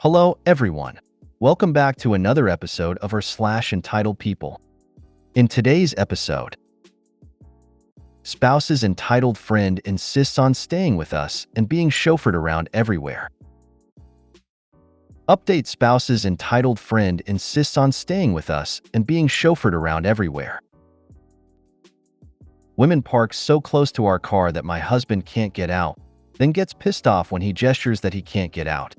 Hello, everyone. Welcome back to another episode of r/slash entitled people. In today's episode, spouse's entitled friend insists on staying with us and being chauffeured around everywhere. Update: spouse's entitled friend insists on staying with us and being chauffeured around everywhere. Women park so close to our car that my husband can't get out, then gets pissed off when he gestures that he can't get out.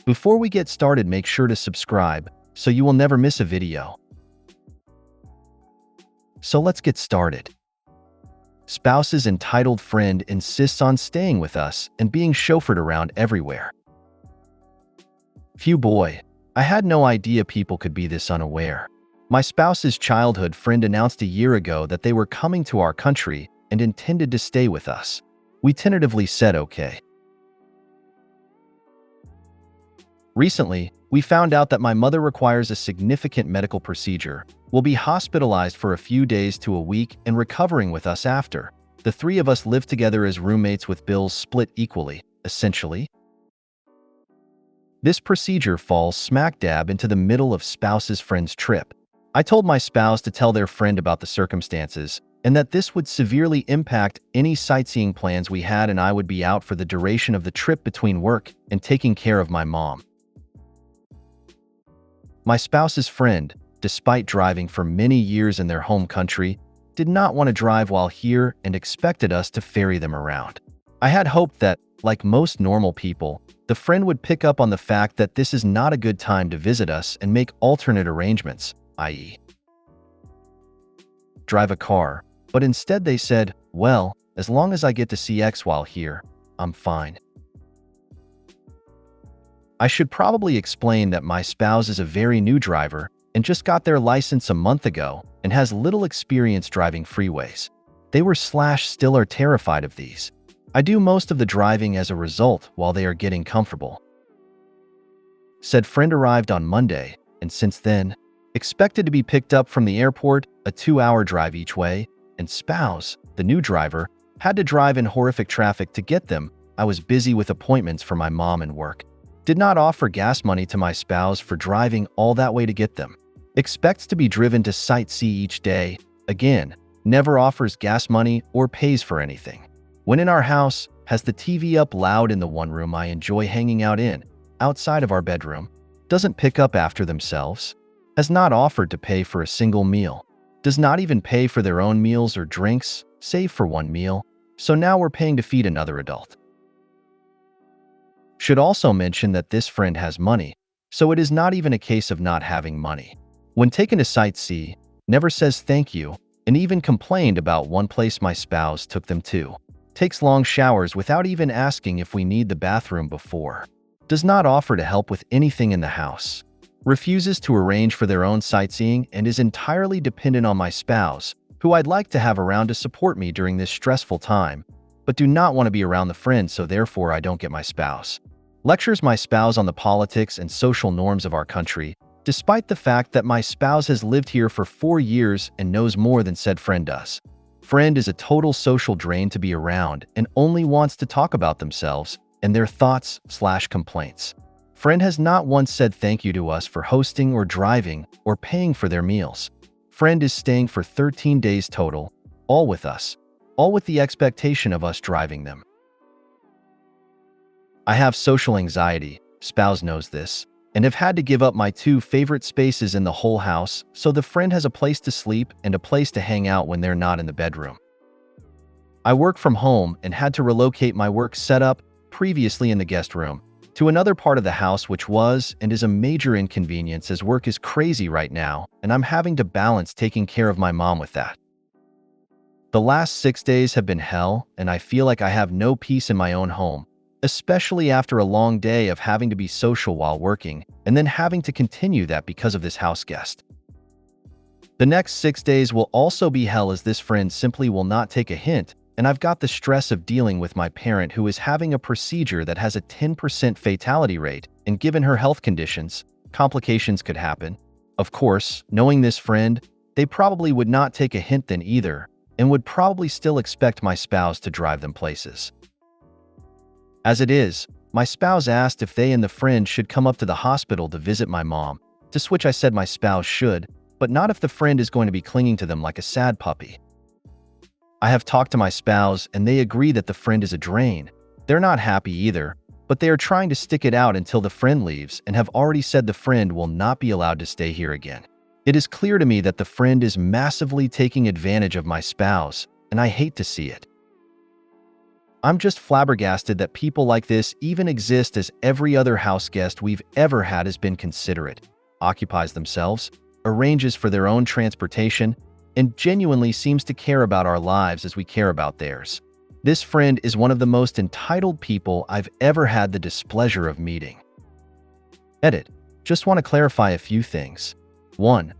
Before we get started, make sure to subscribe so you will never miss a video. So let's get started. Spouse's entitled friend insists on staying with us and being chauffeured around everywhere. Phew boy, I had no idea people could be this unaware. My spouse's childhood friend announced a year ago that they were coming to our country and intended to stay with us. We tentatively said okay. Recently, we found out that my mother requires a significant medical procedure, will be hospitalized for a few days to a week and recovering with us after. The three of us live together as roommates with bills split equally, essentially. This procedure falls smack dab into the middle of spouse's friend's trip. I told my spouse to tell their friend about the circumstances and that this would severely impact any sightseeing plans we had, and I would be out for the duration of the trip between work and taking care of my mom. My spouse's friend, despite driving for many years in their home country, did not want to drive while here and expected us to ferry them around. I had hoped that, like most normal people, the friend would pick up on the fact that this is not a good time to visit us and make alternate arrangements, i.e., drive a car, but instead they said, well, as long as I get to see X while here, I'm fine. I should probably explain that my spouse is a very new driver and just got their license a month ago and has little experience driving freeways. They were / still are terrified of these. I do most of the driving as a result while they are getting comfortable. Said friend arrived on Monday, and since then, expected to be picked up from the airport, a 2-hour drive each way, and spouse, the new driver, had to drive in horrific traffic to get them. I was busy with appointments for my mom and work. Did not offer gas money to my spouse for driving all that way to get them. Expects to be driven to sightsee each day. Again, never offers gas money or pays for anything. When in our house, has the TV up loud in the one room I enjoy hanging out in, outside of our bedroom. Doesn't pick up after themselves. Has not offered to pay for a single meal. Does not even pay for their own meals or drinks, save for one meal. So now we're paying to feed another adult. Should also mention that this friend has money, so it is not even a case of not having money. When taken to sightsee, never says thank you, and even complained about one place my spouse took them to. Takes long showers without even asking if we need the bathroom before. Does not offer to help with anything in the house. Refuses to arrange for their own sightseeing and is entirely dependent on my spouse, who I'd like to have around to support me during this stressful time, but do not want to be around the friend, so therefore I don't get my spouse. Lectures my spouse on the politics and social norms of our country, despite the fact that my spouse has lived here for 4 years and knows more than said friend does. Friend is a total social drain to be around and only wants to talk about themselves and their thoughts / complaints. Friend has not once said thank you to us for hosting or driving or paying for their meals. Friend is staying for 13 days total, all with us, all with the expectation of us driving them. I have social anxiety, spouse knows this, and have had to give up my 2 favorite spaces in the whole house so the friend has a place to sleep and a place to hang out when they're not in the bedroom. I work from home and had to relocate my work setup, previously in the guest room, to another part of the house, which was and is a major inconvenience as work is crazy right now and I'm having to balance taking care of my mom with that. The last 6 days have been hell and I feel like I have no peace in my own home, especially after a long day of having to be social while working and then having to continue that because of this house guest. The next 6 days will also be hell as this friend simply will not take a hint, and I've got the stress of dealing with my parent who is having a procedure that has a 10% fatality rate, and given her health conditions, complications could happen. Of course, knowing this friend, they probably would not take a hint then either, and would probably still expect my spouse to drive them places. As it is, My spouse asked if they and the friend should come up to the hospital to visit my mom, to which I said my spouse should, but not if the friend is going to be clinging to them like a sad puppy. I have talked to my spouse and they agree that the friend is a drain. They're not happy either, but they are trying to stick it out until the friend leaves and have already said the friend will not be allowed to stay here again. It is clear to me that the friend is massively taking advantage of my spouse, and I hate to see it. I'm just flabbergasted that people like this even exist, as every other house guest we've ever had has been considerate, occupies themselves, arranges for their own transportation, and genuinely seems to care about our lives as we care about theirs. This friend is one of the most entitled people I've ever had the displeasure of meeting. Edit. Just want to clarify a few things. 1.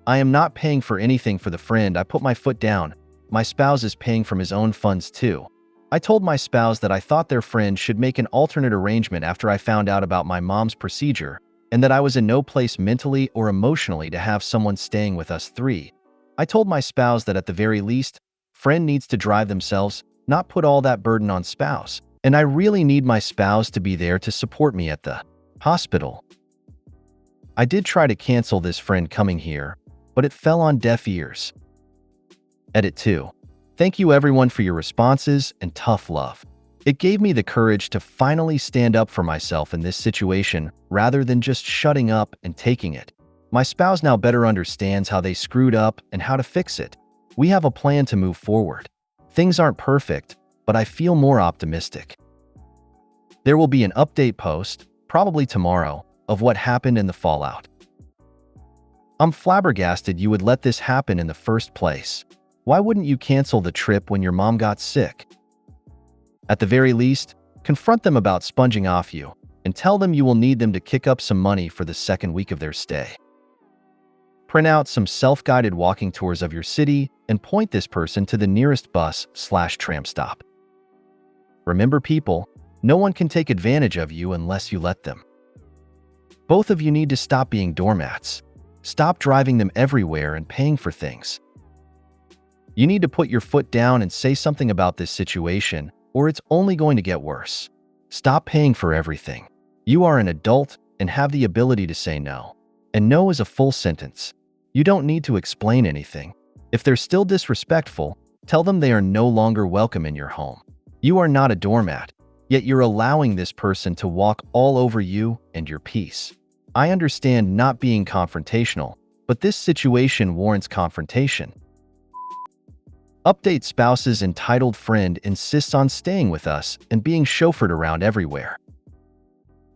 I am not paying for anything for the friend. I put my foot down. My spouse is paying from his own funds too. I told my spouse that I thought their friend should make an alternate arrangement after I found out about my mom's procedure, and that I was in no place mentally or emotionally to have someone staying with us. 3. I told my spouse that at the very least, friend needs to drive themselves, not put all that burden on spouse, and I really need my spouse to be there to support me at the hospital. I did try to cancel this friend coming here, but it fell on deaf ears. Edit 2. Thank you everyone for your responses and tough love. It gave me the courage to finally stand up for myself in this situation rather than just shutting up and taking it. My spouse now better understands how they screwed up and how to fix it. We have a plan to move forward. Things aren't perfect, but I feel more optimistic. There will be an update post, probably tomorrow, of what happened in the fallout. I'm flabbergasted you would let this happen in the first place. Why wouldn't you cancel the trip when your mom got sick? At the very least, confront them about sponging off you and tell them you will need them to kick up some money for the second week of their stay. Print out some self-guided walking tours of your city and point this person to the nearest bus/tram stop. Remember people, no one can take advantage of you unless you let them. Both of you need to stop being doormats. Stop driving them everywhere and paying for things. You need to put your foot down and say something about this situation, or it's only going to get worse. Stop paying for everything. You are an adult and have the ability to say no. And no is a full sentence. You don't need to explain anything. If they're still disrespectful, tell them they are no longer welcome in your home. You are not a doormat, yet you're allowing this person to walk all over you and your peace. I understand not being confrontational, but this situation warrants confrontation. Update: spouse's entitled friend insists on staying with us and being chauffeured around everywhere.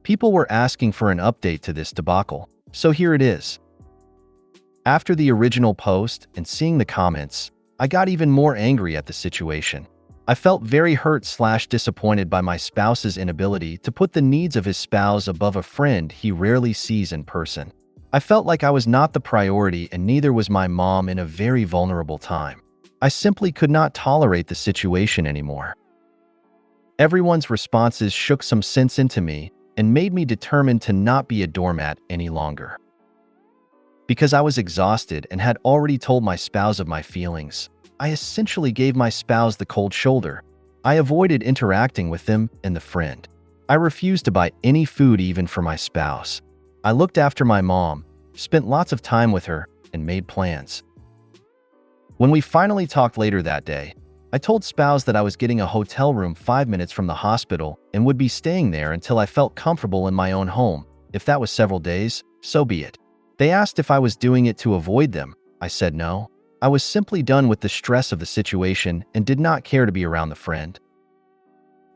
People were asking for an update to this debacle, so here it is. After the original post and seeing the comments, I got even more angry at the situation. I felt very hurt/disappointed by my spouse's inability to put the needs of his spouse above a friend he rarely sees in person. I felt like I was not the priority, and neither was my mom in a very vulnerable time. I simply could not tolerate the situation anymore. Everyone's responses shook some sense into me and made me determined to not be a doormat any longer. Because I was exhausted and had already told my spouse of my feelings, I essentially gave my spouse the cold shoulder. I avoided interacting with them and the friend. I refused to buy any food even for my spouse. I looked after my mom, spent lots of time with her, and made plans. When we finally talked later that day, I told spouse that I was getting a hotel room 5 minutes from the hospital and would be staying there until I felt comfortable in my own home. If that was several days, so be it. They asked if I was doing it to avoid them. I said no. I was simply done with the stress of the situation and did not care to be around the friend.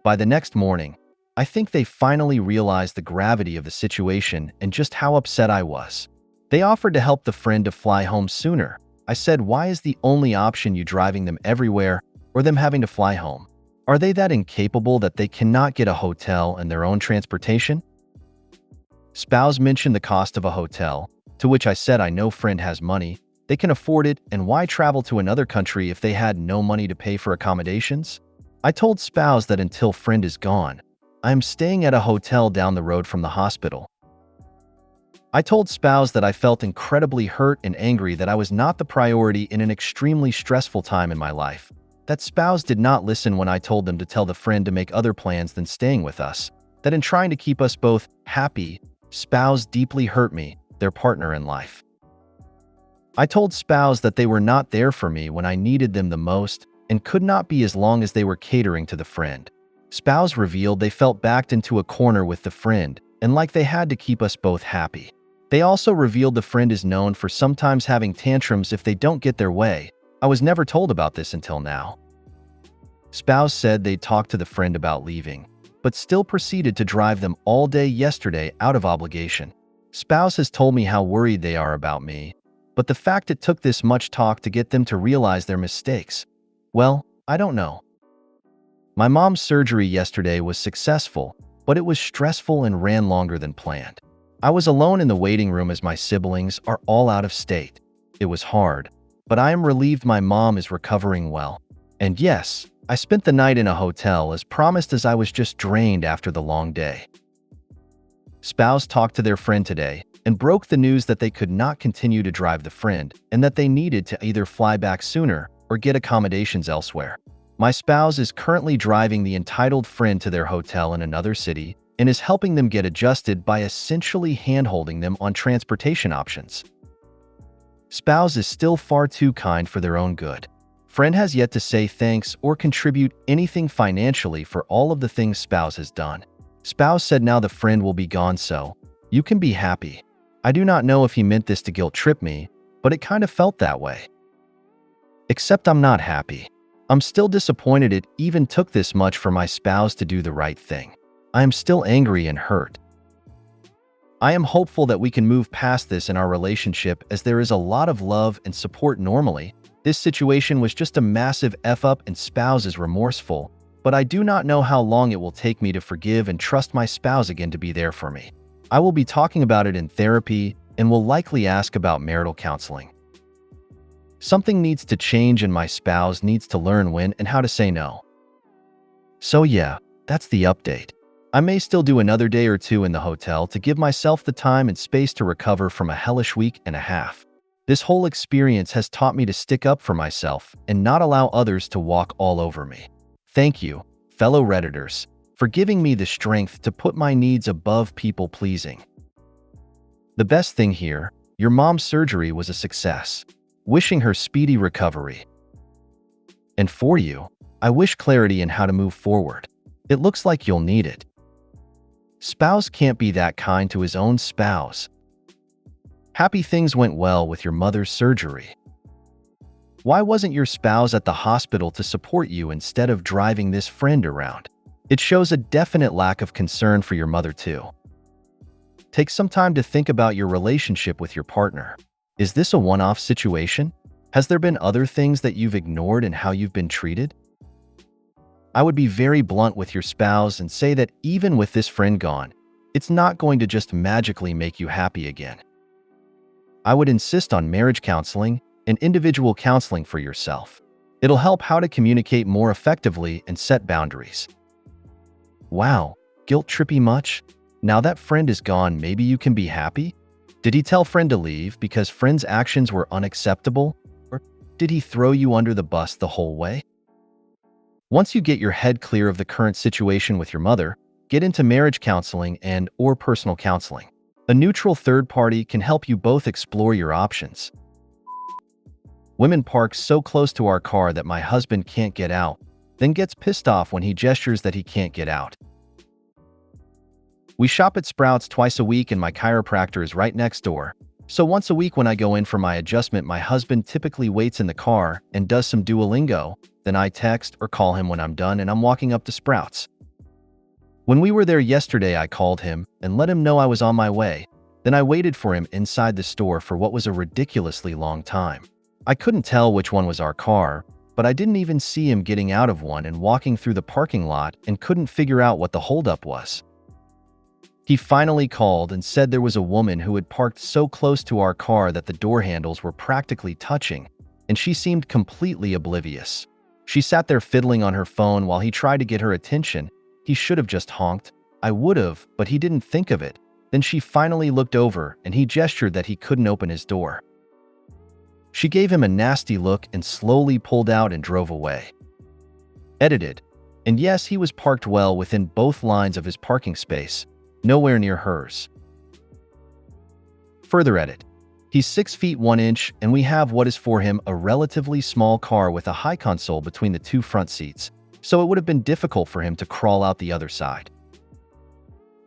By the next morning, I think they finally realized the gravity of the situation and just how upset I was. They offered to help the friend to fly home sooner. I said, why is the only option you driving them everywhere or them having to fly home? Are they that incapable that they cannot get a hotel and their own transportation? Spouse mentioned the cost of a hotel, to which I said I know friend has money, they can afford it, and why travel to another country if they had no money to pay for accommodations? I told spouse that until friend is gone, I am staying at a hotel down the road from the hospital. I told spouse that I felt incredibly hurt and angry that I was not the priority in an extremely stressful time in my life. That spouse did not listen when I told them to tell the friend to make other plans than staying with us. that in trying to keep us both happy, spouse deeply hurt me, their partner in life. I told spouse that they were not there for me when I needed them the most and could not be as long as they were catering to the friend. Spouse revealed they felt backed into a corner with the friend and like they had to keep us both happy. They also revealed the friend is known for sometimes having tantrums if they don't get their way. I was never told about this until now. Spouse said they talked to the friend about leaving, but still proceeded to drive them all day yesterday out of obligation. Spouse has told me how worried they are about me, but the fact it took this much talk to get them to realize their mistakes, well, I don't know. My mom's surgery yesterday was successful, but it was stressful and ran longer than planned. I was alone in the waiting room as my siblings are all out of state. It was hard, but I am relieved my mom is recovering well. And yes, I spent the night in a hotel as promised as I was just drained after the long day. Spouse talked to their friend today and broke the news that they could not continue to drive the friend and that they needed to either fly back sooner or get accommodations elsewhere. My spouse is currently driving the entitled friend to their hotel in another city and is helping them get adjusted by essentially hand-holding them on transportation options. Spouse is still far too kind for their own good. Friend has yet to say thanks or contribute anything financially for all of the things spouse has done. Spouse said now the friend will be gone, so you can be happy. I do not know if he meant this to guilt trip me, but it kind of felt that way. Except I'm not happy. I'm still disappointed it even took this much for my spouse to do the right thing. I am still angry and hurt. I am hopeful that we can move past this in our relationship as there is a lot of love and support normally. This situation was just a massive F-up and spouse is remorseful, but I do not know how long it will take me to forgive and trust my spouse again to be there for me. I will be talking about it in therapy and will likely ask about marital counseling. Something needs to change and my spouse needs to learn when and how to say no. So yeah, that's the update. I may still do another day or two in the hotel to give myself the time and space to recover from a hellish week and a half. This whole experience has taught me to stick up for myself and not allow others to walk all over me. Thank you, fellow Redditors, for giving me the strength to put my needs above people-pleasing. The best thing here, your mom's surgery was a success. Wishing her speedy recovery. And for you, I wish clarity in how to move forward. It looks like you'll need it. Spouse can't be that kind to his own spouse. Happy things went well with your mother's surgery. Why wasn't your spouse at the hospital to support you instead of driving this friend around? It shows a definite lack of concern for your mother too. Take some time to think about your relationship with your partner. Is this a one-off situation? Has there been other things that you've ignored in how you've been treated? I would be very blunt with your spouse and say that even with this friend gone, it's not going to just magically make you happy again. I would insist on marriage counseling and individual counseling for yourself. It'll help how to communicate more effectively and set boundaries. Wow, guilt trippy much? Now that friend is gone, maybe you can be happy? Did he tell friend to leave because friend's actions were unacceptable? Or did he throw you under the bus the whole way? Once you get your head clear of the current situation with your mother, get into marriage counseling and/or personal counseling. A neutral third party can help you both explore your options. Women park so close to our car that my husband can't get out, then gets pissed off when he gestures that he can't get out. We shop at Sprouts twice a week and my chiropractor is right next door. So once a week when I go in for my adjustment, my husband typically waits in the car and does some Duolingo, then I text or call him when I'm done and I'm walking up to Sprouts. When we were there yesterday, I called him and let him know I was on my way. Then I waited for him inside the store for what was a ridiculously long time. I couldn't tell which one was our car, but I didn't even see him getting out of one and walking through the parking lot and couldn't figure out what the holdup was. He finally called and said there was a woman who had parked so close to our car that the door handles were practically touching, and she seemed completely oblivious. She sat there fiddling on her phone while he tried to get her attention. He should have just honked. I would have, but he didn't think of it. Then she finally looked over and he gestured that he couldn't open his door. She gave him a nasty look and slowly pulled out and drove away. Edited. And yes, he was parked well within both lines of his parking space, nowhere near hers. Further edit. He's 6 feet 1 inch, and we have what is for him a relatively small car with a high console between the two front seats, so it would have been difficult for him to crawl out the other side.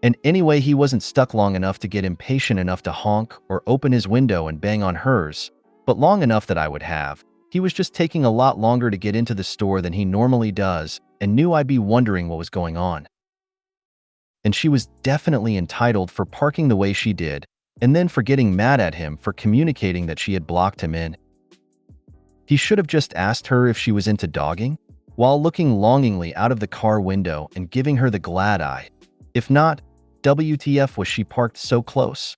And anyway, he wasn't stuck long enough to get impatient enough to honk or open his window and bang on hers, but long enough that I would have. He was just taking a lot longer to get into the store than he normally does and knew I'd be wondering what was going on. And she was definitely entitled for parking the way she did, and then for getting mad at him for communicating that she had blocked him in. He should have just asked her if she was into dogging, while looking longingly out of the car window and giving her the glad eye. If not, WTF was she parked so close?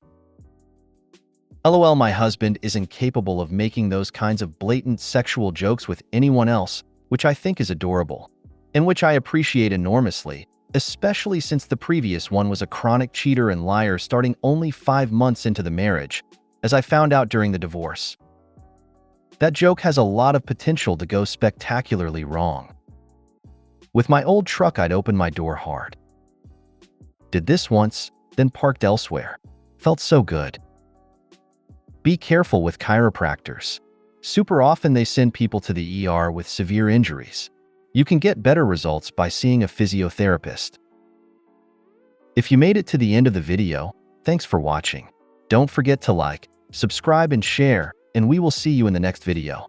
LOL, my husband is incapable of making those kinds of blatant sexual jokes with anyone else, which I think is adorable, and which I appreciate enormously, especially since the previous one was a chronic cheater and liar starting only 5 months into the marriage, as I found out during the divorce. That joke has a lot of potential to go spectacularly wrong. With my old truck, I'd open my door hard. Did this once, then parked elsewhere. Felt so good. Be careful with chiropractors. Super often they send people to the ER with severe injuries. You can get better results by seeing a physiotherapist. If you made it to the end of the video, thanks for watching. Don't forget to like, subscribe, and share, and we will see you in the next video.